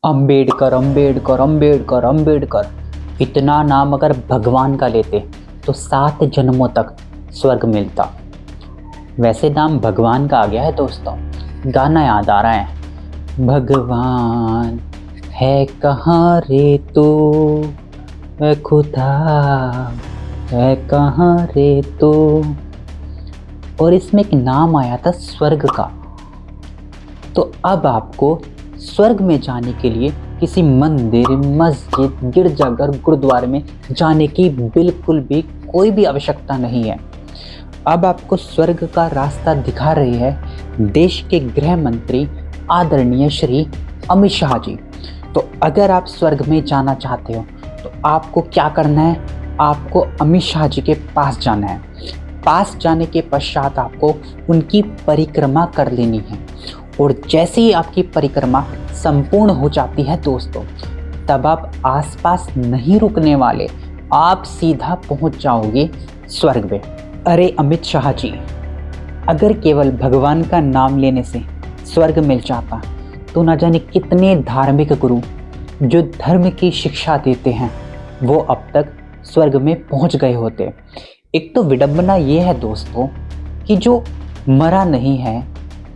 अंबेडकर अंबेडकर अंबेडकर अंबेडकर, इतना नाम अगर भगवान का लेते तो 7 जन्मों तक स्वर्ग मिलता। वैसे नाम भगवान का आ गया है दोस्तों। गाना याद आ रहा है, भगवान है कहाँ रे तू, ऐ खुदा है कहाँ रे तू। और इसमें एक नाम आया था स्वर्ग का। तो अब आपको स्वर्ग में जाने के लिए किसी मंदिर, मस्जिद, गिरजाघर, गुरुद्वारे में जाने की बिल्कुल भी कोई भी आवश्यकता नहीं है। अब आपको स्वर्ग का रास्ता दिखा रही है देश के गृह मंत्री आदरणीय श्री अमित शाह जी। तो अगर आप स्वर्ग में जाना चाहते हो तो आपको क्या करना है, आपको अमित शाह जी के पास जाना है। पास जाने के पश्चात आपको उनकी परिक्रमा कर लेनी है। और जैसे ही आपकी परिक्रमा संपूर्ण हो जाती है दोस्तों, तब आप आसपास नहीं रुकने वाले, आप सीधा पहुंच जाओगे स्वर्ग में। अरे अमित शाह जी, अगर केवल भगवान का नाम लेने से स्वर्ग मिल जाता तो ना जाने कितने धार्मिक गुरु जो धर्म की शिक्षा देते हैं वो अब तक स्वर्ग में पहुंच गए होते। एक तो विडंबना ये है दोस्तों कि जो मरा नहीं है,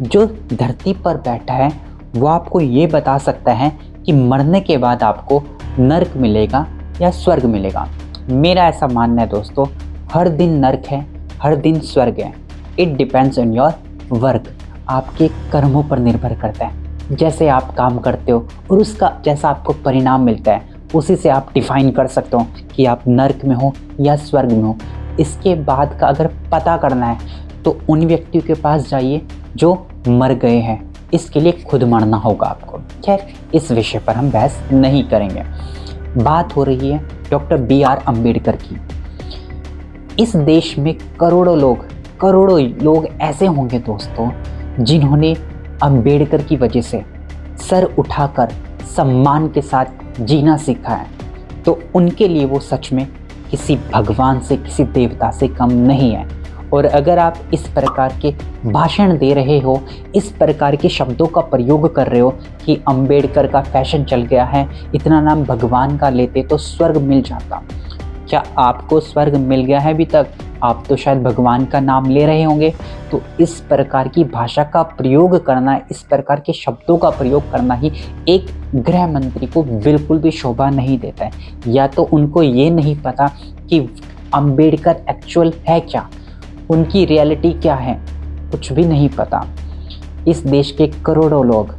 जो धरती पर बैठा है, वो आपको ये बता सकता है कि मरने के बाद आपको नरक मिलेगा या स्वर्ग मिलेगा। मेरा ऐसा मानना है दोस्तों, हर दिन नरक है, हर दिन स्वर्ग है। It depends on your work. आपके कर्मों पर निर्भर करता है। जैसे आप काम करते हो और उसका जैसा आपको परिणाम मिलता है, उसी से आप डिफाइन कर सकते हो कि आप नरक में हो या स्वर्ग में हो। इसके बाद का अगर पता करना है तो उन व्यक्तियों के पास जाइए जो मर गए हैं। इसके लिए खुद मरना होगा आपको। खैर, इस विषय पर हम बहस नहीं करेंगे। बात हो रही है डॉक्टर BR अम्बेडकर की। इस देश में करोड़ों लोग ऐसे होंगे दोस्तों जिन्होंने अम्बेडकर की वजह से सर उठाकर सम्मान के साथ जीना सीखा है। तो उनके लिए वो सच में किसी भगवान से, किसी देवता से कम नहीं है। और अगर आप इस प्रकार के भाषण दे रहे हो, इस प्रकार के शब्दों का प्रयोग कर रहे हो कि अंबेडकर का फैशन चल गया है, इतना नाम भगवान का लेते तो स्वर्ग मिल जाता। क्या आपको स्वर्ग मिल गया है अभी तक? आप तो शायद भगवान का नाम ले रहे होंगे। तो इस प्रकार की भाषा का प्रयोग करना, इस प्रकार के शब्दों का प्रयोग करना ही एक गृह मंत्री को बिल्कुल भी शोभा नहीं देता है। या तो उनको ये नहीं पता कि अंबेडकर एक्चुअल है क्या, उनकी रियलिटी क्या है, कुछ भी नहीं पता। इस देश के करोड़ों लोग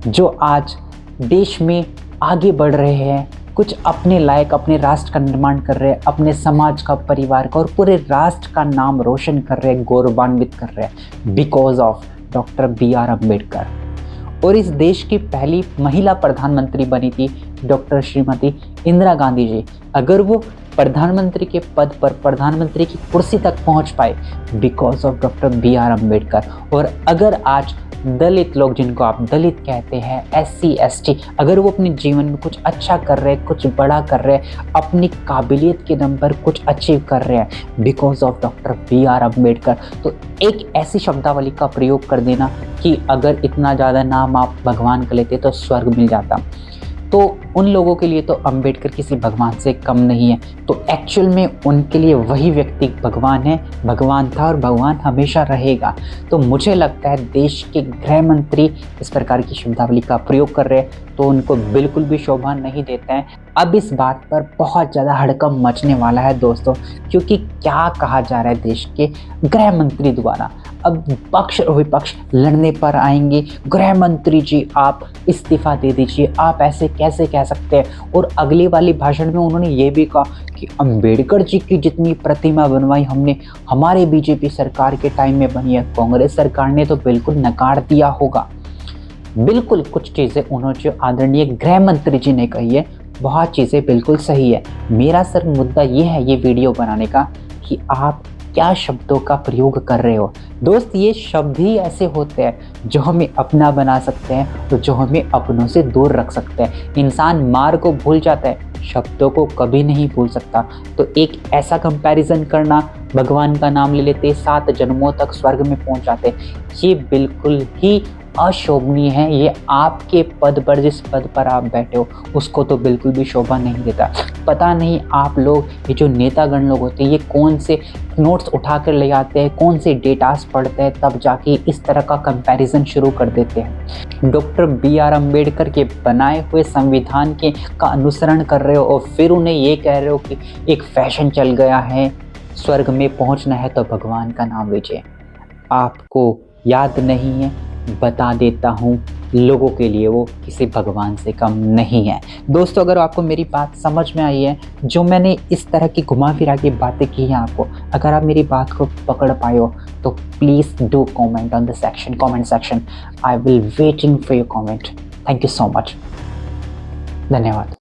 जो आज देश में आगे बढ़ रहे हैं, कुछ अपने लायक अपने राष्ट्र का निर्माण कर रहे हैं, अपने समाज का, परिवार का और पूरे राष्ट्र का नाम रोशन कर रहे हैं, गौरवान्वित कर रहे हैं, because of doctor BR Ambedkar. और इस देश की पहली महिला प्रधानमंत्री बनी थी डॉक्टर श्रीमती इंदिरा गांधी जी। अगर वो प्रधानमंत्री के पद पर, प्रधानमंत्री की कुर्सी तक पहुंच पाए, because of doctor BR Ambedkar. और अगर आज दलित लोग, जिनको आप दलित कहते हैं, SC ST, अगर वो अपने जीवन में कुछ अच्छा कर रहे हैं, कुछ बड़ा कर रहे हैं, अपनी काबिलियत के दम पर कुछ अचीव कर रहे हैं, because of doctor BR Ambedkar, तो एक ऐसी शब्दावली का प्रयोग कर देना कि अगर इतना ज़्यादा नाम आप भगवान का लेते तो स्वर्ग मिल जाता, तो उन लोगों के लिए तो अम्बेडकर किसी भगवान से कम नहीं है। तो एक्चुअल में उनके लिए वही व्यक्ति भगवान है, भगवान था और भगवान हमेशा रहेगा। तो मुझे लगता है देश के गृह मंत्री इस प्रकार की शब्दावली का प्रयोग कर रहे हैं तो उनको बिल्कुल भी शोभा नहीं देता है। अब इस बात पर बहुत ज़्यादा हड़कंप मचने वाला है दोस्तों, क्योंकि क्या कहा जा रहा है देश के गृह मंत्री द्वारा। अब पक्ष और विपक्ष लड़ने पर आएंगे, गृह मंत्री जी आप इस्तीफा दे दीजिए, आप ऐसे कैसे कह सकते हैं। और अगली वाली भाषण में उन्होंने ये भी कहा कि अंबेडकर जी की जितनी प्रतिमा बनवाई हमने हमारे BJP सरकार के टाइम में बनी है, कांग्रेस सरकार ने तो बिल्कुल नकार दिया होगा। बिल्कुल कुछ चीज़ें उन्होंने जो आदरणीय गृह मंत्री जी ने कही है, बहुत चीज़ें बिल्कुल सही है। मेरा सिर्फ मुद्दा ये है ये वीडियो बनाने का कि आप क्या शब्दों का प्रयोग कर रहे हो। दोस्त, ये शब्द ही ऐसे होते हैं जो हमें अपना बना सकते हैं, तो जो हमें अपनों से दूर रख सकते हैं। इंसान मार को भूल जाता है, शब्दों को कभी नहीं भूल सकता। तो एक ऐसा कंपैरिजन करना, भगवान का नाम ले लेते 7 जन्मों तक स्वर्ग में पहुंच जाते, ये बिल्कुल ही अशोभनीय है। ये आपके पद पर, जिस पद पर आप बैठे हो, उसको तो बिल्कुल भी शोभा नहीं देता। पता नहीं आप लोग, ये जो नेतागण लोग होते हैं, ये कौन से नोट्स उठा कर ले आते हैं, कौन से डेटास पढ़ते हैं, तब जाके इस तरह का कंपैरिजन शुरू कर देते हैं। डॉक्टर BR अम्बेडकर के बनाए हुए संविधान के का अनुसरण कर रहे हो और फिर उन्हें ये कह रहे हो कि एक फैशन चल गया है, स्वर्ग में पहुंचना है तो भगवान का नाम लीजिए। आपको याद नहीं है, बता देता हूँ, लोगों के लिए वो किसी भगवान से कम नहीं है। दोस्तों, अगर आपको मेरी बात समझ में आई है, जो मैंने इस तरह की घुमा फिरा की बातें की हैं आपको, अगर आप मेरी बात को पकड़ पाए हो तो please do comment on the section, comment section. I will waiting for your comment. Thank you so much. धन्यवाद।